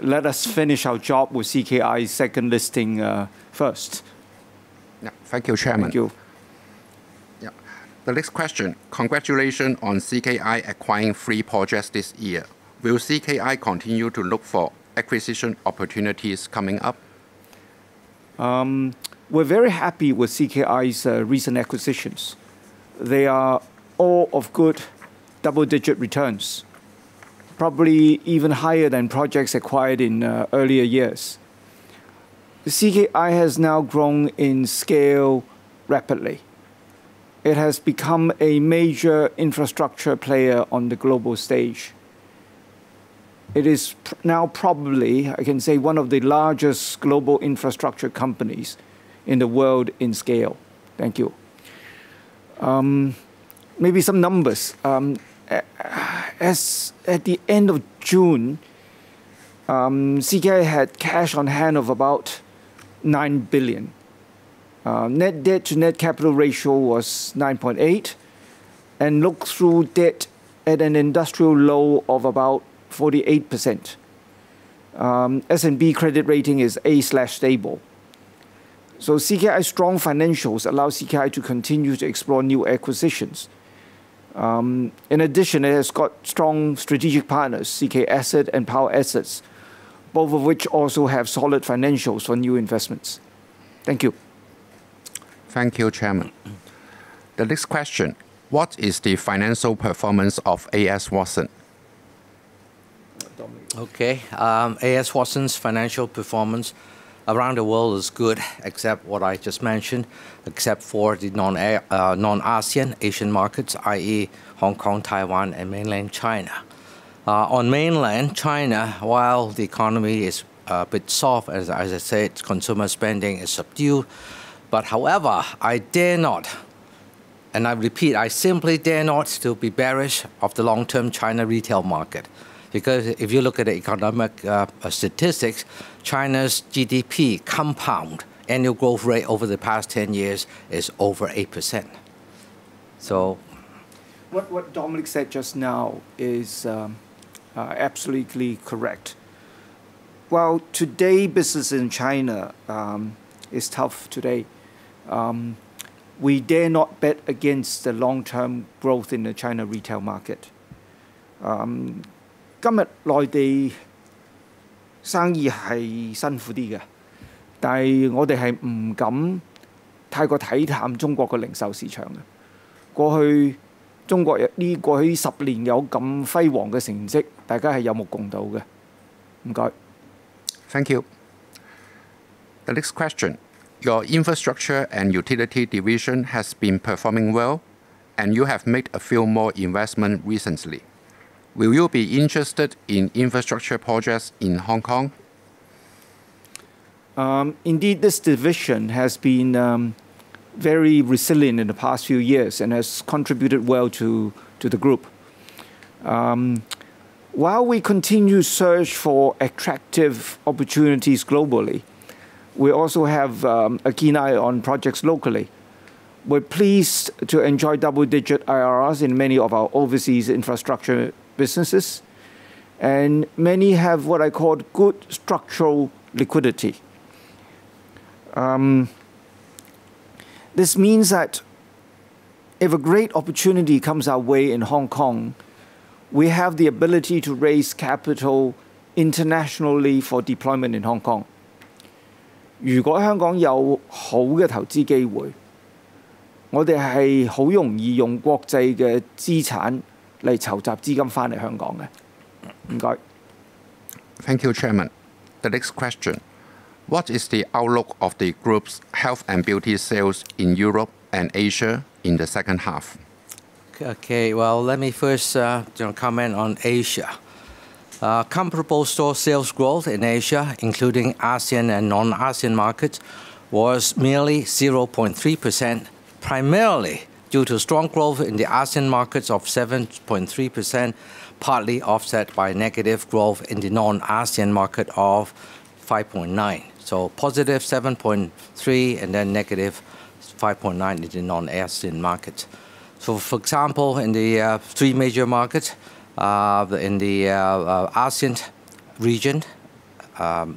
Let us finish our job with CKI's second listing first. Yeah, thank you, Chairman. Thank you. Yeah. The next question. Congratulations on CKI acquiring 3 projects this year. Will CKI continue to look for acquisition opportunities coming up? We're very happy with CKI's recent acquisitions. They are all of good double-digit returns, probably even higher than projects acquired in earlier years. The CKI has now grown in scale rapidly. It has become a major infrastructure player on the global stage. It is now probably, I can say, one of the largest global infrastructure companies in the world in scale. Thank you. Maybe some numbers. As at the end of June, CKI had cash on hand of about 9 billion. Net debt to net capital ratio was 9.8, and look-through debt at an industrial low of about 48%. S&P credit rating is A/stable. So CKI's strong financials allow CKI to continue to explore new acquisitions. In addition, it has got strong strategic partners, CK Asset and Power Assets, both of which also have solid financials for new investments. Thank you. Thank you, Chairman. The next question. What is the financial performance of A.S. Watson? Okay. A.S. Watson's financial performance around the world is good, except what I just mentioned, except for the non-ASEAN Asian markets, i.e. Hong Kong, Taiwan, and mainland China. On mainland China, while the economy is a bit soft, as I said, consumer spending is subdued. But however, I dare not, and I repeat, I simply dare not to be bearish of the long-term China retail market. Because if you look at the economic statistics, China's GDP compound annual growth rate over the past 10 years is over 8%. So, what Dominic said just now is absolutely correct. While today business in China is tough today, we dare not bet against the long-term growth in the China retail market. 今日內地生意係辛苦啲嘅，但係我哋係唔敢太過睇淡中國嘅零售市場嘅。過去中國過去10年有咁輝煌嘅成績，大家係有目共睹嘅。唔該。Thank you. The next question. Your infrastructure and utility division has been performing well, and you have made a few more investments recently. will you be interested in infrastructure projects in Hong Kong? Indeed, this division has been very resilient in the past few years and has contributed well to the group. While we continue to search for attractive opportunities globally, we also have a keen eye on projects locally. We're pleased to enjoy double-digit IRRs in many of our overseas infrastructure businesses, and many have what I call good structural liquidity. This means that if a great opportunity comes our way in Hong Kong, we have the ability to raise capital internationally for deployment in Hong Kong. 如果香港有好嘅投資機會，我哋係好容易用國際嘅資產嚟籌集資金返嚟香港嘅。唔該。Thank you, Chairman. The next question. What is the outlook of the group's health and beauty sales in Europe and Asia in the second half? Okay, well, let me first comment on Asia. Comparable store sales growth in Asia, including ASEAN and non-ASEAN markets, was merely 0.3%, primarily due to strong growth in the ASEAN markets of 7.3%, partly offset by negative growth in the non-ASEAN market of 5.9%. So positive 7.3% and then negative 5.9% in the non-ASEAN markets. So for example, in the three major markets, in the ASEAN region,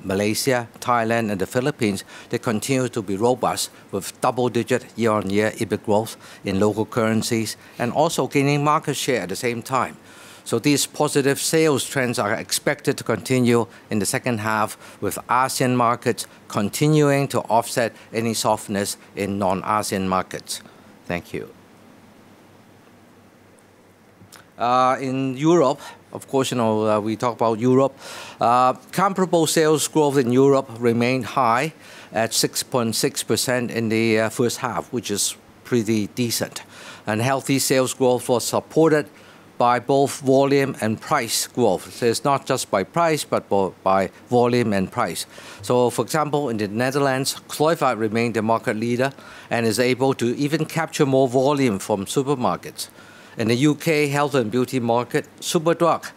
Malaysia, Thailand, and the Philippines, they continue to be robust with double-digit year-on-year EBIT growth in local currencies and also gaining market share at the same time. So these positive sales trends are expected to continue in the second half, with ASEAN markets continuing to offset any softness in non-ASEAN markets. Thank you. In Europe, of course, we talk about Europe. Comparable sales growth in Europe remained high at 6.6% in the first half, which is pretty decent. And healthy sales growth was supported by both volume and price growth. So it's not just by price, but by volume and price. So for example, in the Netherlands, Kruidvat remained the market leader and is able to even capture more volume from supermarkets. In the UK health and beauty market, Superdrug,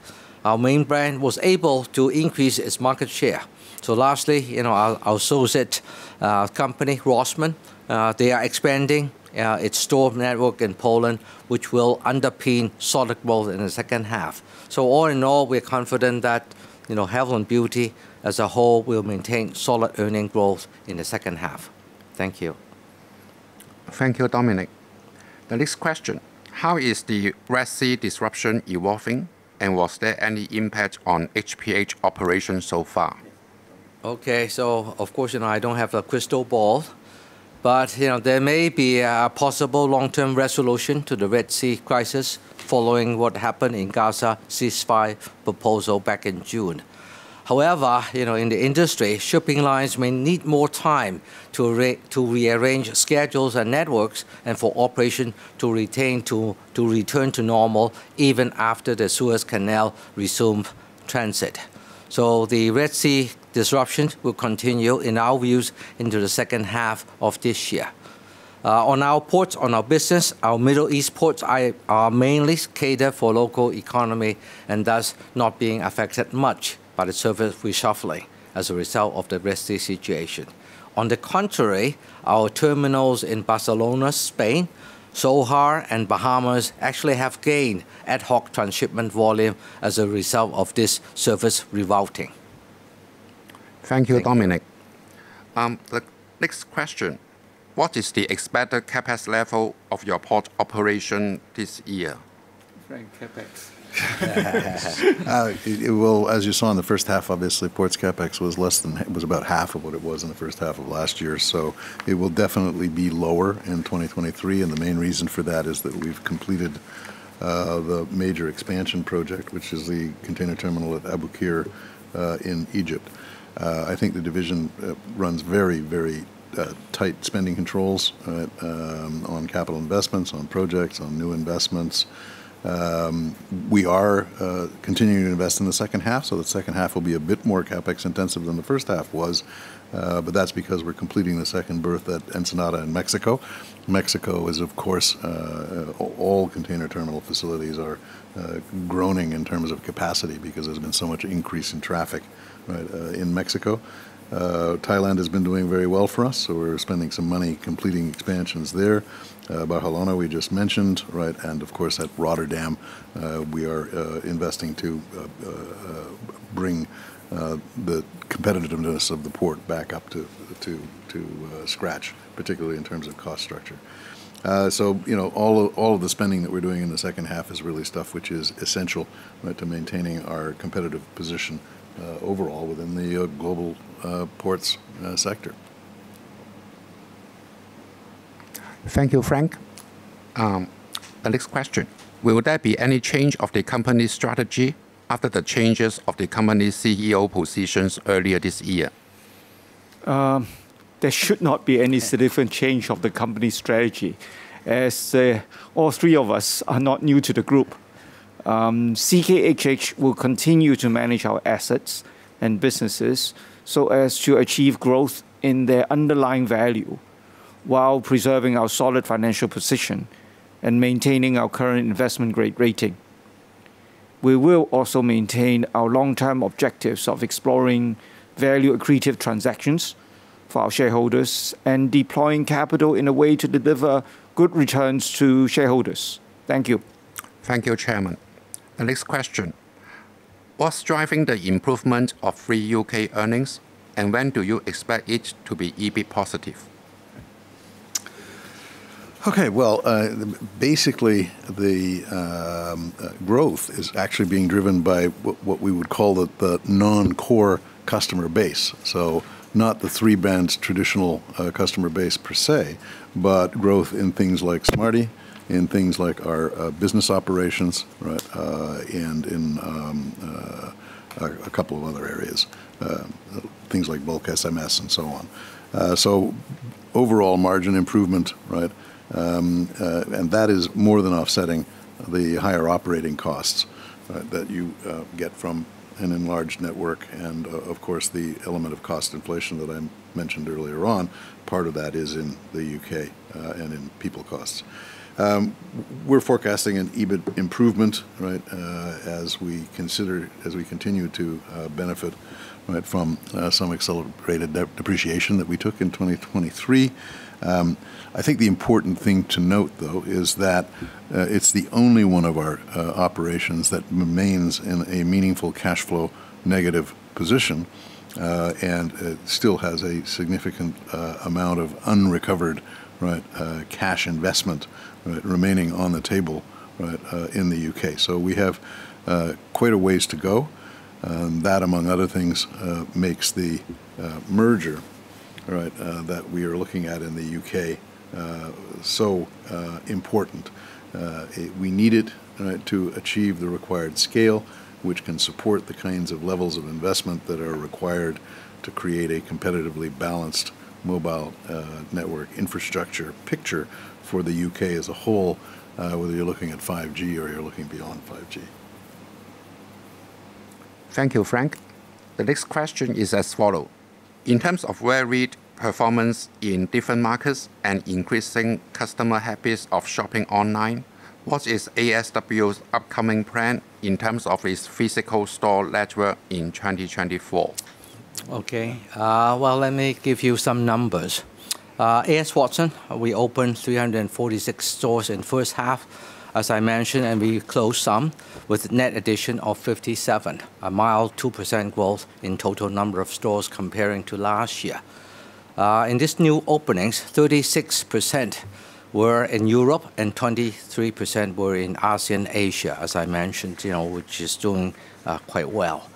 our main brand, was able to increase its market share. So lastly, our associate company, Rossmann, they are expanding its store network in Poland, which will underpin solid growth in the second half. So all in all, we're confident that health and beauty as a whole will maintain solid earning growth in the second half. Thank you. Thank you, Dominic. The next question. How is the Red Sea disruption evolving, and was there any impact on HPH operations so far? Okay, so of course, I don't have a crystal ball, but there may be a possible long-term resolution to the Red Sea crisis following what happened in Gaza ceasefire proposal back in June. However, in the industry, shipping lines may need more time to rearrange schedules and networks, and for operation to return to normal even after the Suez Canal resumed transit. So the Red Sea disruption will continue, in our views, into the second half of this year. On our ports, on our business, our Middle East ports are mainly catered for local economy and thus not being affected much by the service reshuffling as a result of the Red Sea situation. On the contrary, our terminals in Barcelona, Spain, Sohar, and Bahamas actually have gained ad hoc transshipment volume as a result of this service rerouting. Thank you, Dominic. The next question. What is the expected CapEx level of your port operation this year? Frank, CapEx. It will, as you saw in the first half, obviously, Ports CapEx was about half of what it was in the first half of last year. So it will definitely be lower in 2023, and the main reason for that is that we've completed the major expansion project, which is the container terminal at Abu Qir in Egypt. I think the division runs very, very tight spending controls on capital investments, on projects, on new investments. We are continuing to invest in the second half, so the second half will be a bit more CapEx intensive than the first half was, but that's because we're completing the second berth at Ensenada in Mexico. Mexico is, of course, all container terminal facilities are groaning in terms of capacity because there's been so much increase in traffic, right, in Mexico. Thailand has been doing very well for us, so we're spending some money completing expansions there. Barcelona we just mentioned, right, and of course at Rotterdam we are investing to bring the competitiveness of the port back up to scratch, particularly in terms of cost structure. So, you know, all of the spending that we're doing in the second half is really stuff which is essential, right, to maintaining our competitive position overall within the global ports sector. Thank you, Frank. The next question. Will there be any change of the company's strategy after the changes of the company's CEO positions earlier this year? There should not be any significant change of the company's strategy, as all three of us are not new to the group. CKHH will continue to manage our assets and businesses so as to achieve growth in their underlying value while preserving our solid financial position and maintaining our current investment grade rating. We will also maintain our long-term objectives of exploring value accretive transactions for our shareholders and deploying capital in a way to deliver good returns to shareholders. Thank you. Thank you, Chairman. The next question. What's driving the improvement of Free UK earnings, and when do you expect it to be EBIT positive? Okay, well, basically the growth is actually being driven by what we would call the non-core customer base. So not the three brands traditional customer base per se, but growth in things like Smarty, in things like our business operations, right, and in a couple of other areas, things like bulk SMS and so on. So overall margin improvement, right, and that is more than offsetting the higher operating costs, right, that you get from an enlarged network, and of course the element of cost inflation that I mentioned earlier on. Part of that is in the UK and in people costs. We're forecasting an EBIT improvement, right, as we continue to benefit, right, from some accelerated depreciation that we took in 2023. I think the important thing to note, though, is that it's the only one of our operations that remains in a meaningful cash flow negative position, and it still has a significant amount of unrecovered, right, cash investment, right, remaining on the table, right, in the UK. So we have quite a ways to go. That, among other things, makes the merger, right, that we are looking at in the UK so important. We need it, right, to achieve the required scale, which can support the kinds of levels of investment that are required to create a competitively balanced mobile network infrastructure picture for the UK as a whole, whether you're looking at 5G or you're looking beyond 5G. Thank you, Frank. The next question is as follows. In terms of varied performance in different markets and increasing customer habits of shopping online, what is ASW's upcoming plan in terms of its physical store network in 2024? Okay, well, let me give you some numbers. A.S. Watson, we opened 346 stores in first half, as I mentioned, and we closed some with net addition of 57, a mild 2% growth in total number of stores comparing to last year. In these new openings, 36% were in Europe and 23% were in ASEAN Asia, as I mentioned, which is doing quite well.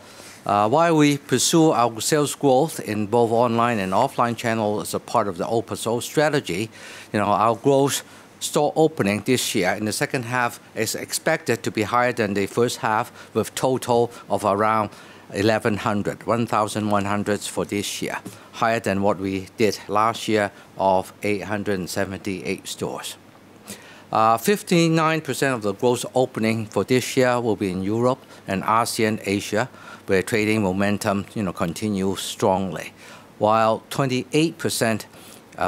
While we pursue our sales growth in both online and offline channels as a part of the O+O strategy, our growth store opening this year in the second half is expected to be higher than the first half, with total of around 1,100 for this year, higher than what we did last year of 878 stores. 59% of the gross opening for this year will be in Europe and ASEAN Asia, where trading momentum continues strongly, while 28%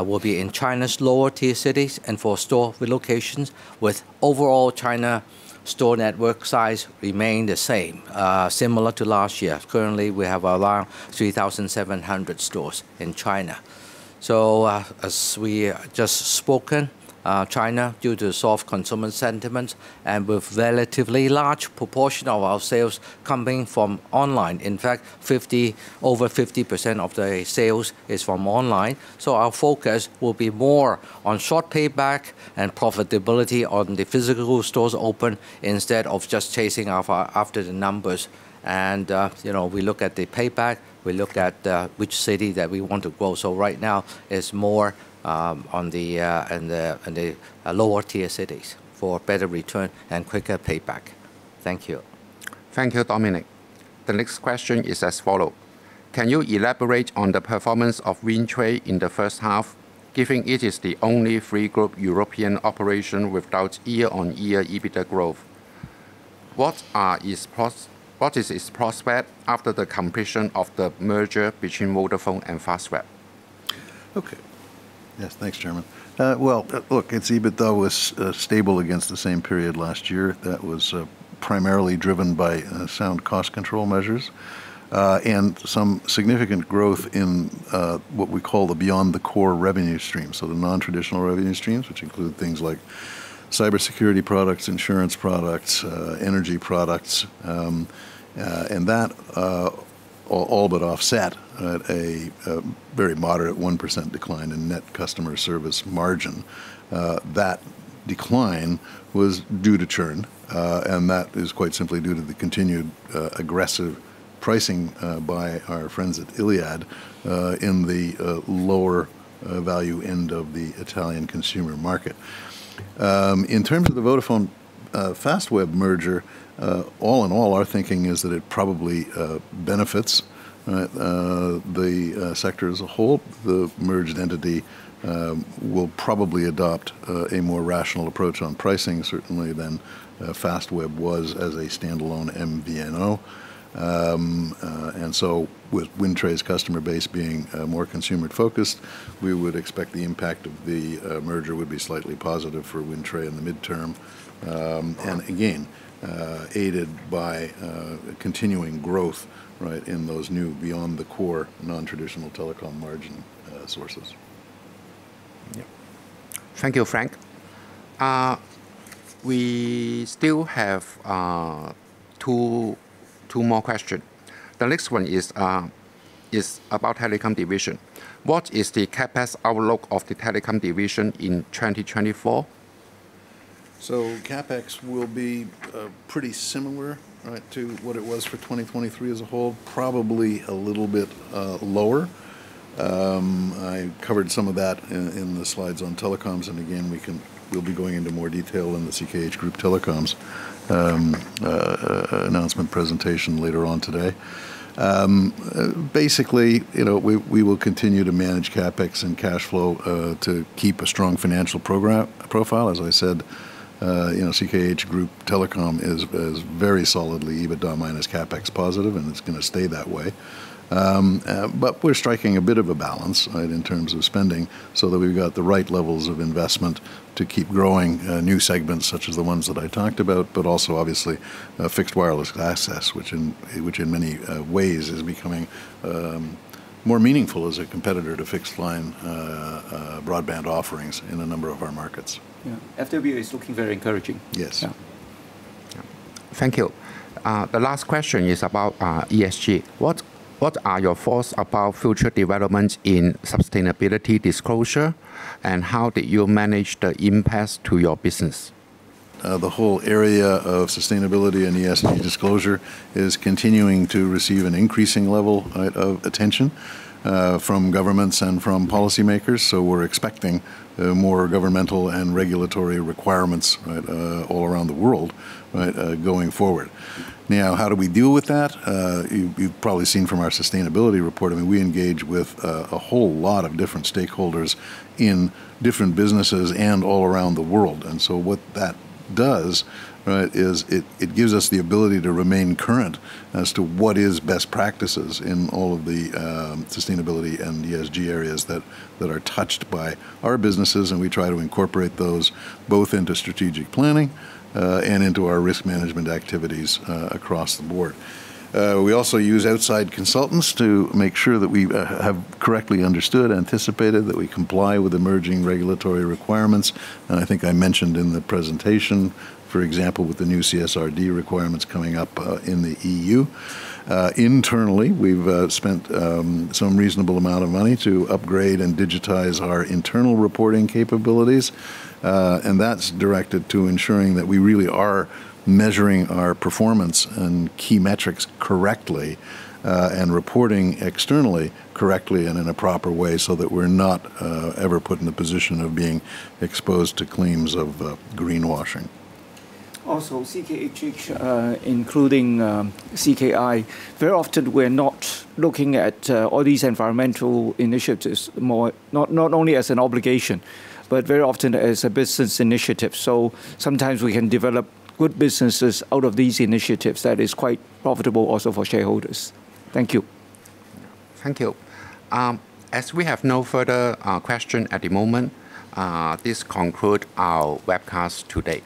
will be in China's lower tier cities and for store relocations, with overall China store network size remain the same, similar to last year. Currently, we have around 3,700 stores in China. So as we just spoken, China, due to soft consumer sentiment and with relatively large proportion of our sales coming from online. In fact, over 50% of the sales is from online. So our focus will be more on short payback and profitability on the physical stores open instead of just chasing after the numbers. And we look at the payback. We look at which city that we want to grow. So right now, it's more on the lower tier cities for better return and quicker payback. Thank you. Thank you, Dominic. The next question is as follows. Can you elaborate on the performance of Windtrade in the first half, given it is the only free-group European operation without year-on-year EBITDA growth? What is its prospect after the completion of the merger between Vodafone and Fastweb? Okay. Yes, thanks, Chairman. Look, its EBITDA was stable against the same period last year. That was primarily driven by sound cost control measures and some significant growth in what we call the beyond the core revenue streams, so the non-traditional revenue streams, which include things like cybersecurity products, insurance products, energy products, and that all but offset a very moderate 1% decline in net customer service margin. That decline was due to churn, and that is quite simply due to the continued aggressive pricing by our friends at Iliad in the lower value end of the Italian consumer market. In terms of the Vodafone Fastweb merger, all in all, our thinking is that it probably benefits the sector as a whole. The merged entity will probably adopt a more rational approach on pricing, certainly, than Fastweb was as a standalone MVNO. And so with Windtrade's customer base being more consumer-focused, we would expect the impact of the merger would be slightly positive for Windtrade in the midterm. And again, aided by continuing growth, right, in those new beyond the core non-traditional telecom margin sources. Yeah. Thank you, Frank. We still have two more questions. The next one is about telecom division. What is the CapEx outlook of the telecom division in 2024? So CapEx will be pretty similar, right, to what it was for 2023 as a whole, probably a little bit lower. I covered some of that in the slides on telecoms, and again, we'll be going into more detail in the CKH Group Telecoms announcement presentation later on today. Basically, we will continue to manage CapEx and cash flow to keep a strong financial profile. As I said, CKH Group Telecom is very solidly EBITDA minus CapEx positive, and it's going to stay that way. But we're striking a bit of a balance, right, in terms of spending, so that we've got the right levels of investment to keep growing new segments such as the ones that I talked about, but also obviously fixed wireless access, which in many ways is becoming more meaningful as a competitor to fixed line broadband offerings in a number of our markets. Yeah. FWA is looking very encouraging. Yes. Yeah. Thank you. The last question is about ESG. What are your thoughts about future developments in sustainability disclosure, and how did you manage the impacts to your business? The whole area of sustainability and ESG disclosure is continuing to receive an increasing level of attention. from governments and from policymakers. So we're expecting more governmental and regulatory requirements, right, all around the world, right, going forward. Now, how do we deal with that? You've probably seen from our sustainability report, I mean, we engage with a whole lot of different stakeholders in different businesses and all around the world. And so what that does, right, is it gives us the ability to remain current as to what is best practices in all of the sustainability and ESG areas that are touched by our businesses, and we try to incorporate those both into strategic planning and into our risk management activities across the board. We also use outside consultants to make sure that we have correctly understood, anticipated, that we comply with emerging regulatory requirements. And I think I mentioned in the presentation, for example, with the new CSRD requirements coming up in the EU. Internally, we've spent some reasonable amount of money to upgrade and digitize our internal reporting capabilities. And that's directed to ensuring that we really are measuring our performance and key metrics correctly and reporting externally correctly and in a proper way so that we're not ever put in the position of being exposed to claims of greenwashing. Also, CKHH, including CKI, very often we're not looking at all these environmental initiatives not only as an obligation, but very often as a business initiative. So sometimes we can develop good businesses out of these initiatives that is quite profitable also for shareholders. Thank you. Thank you. As we have no further question at the moment, this concludes our webcast today.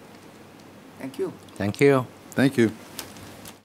Thank you. Thank you. Thank you.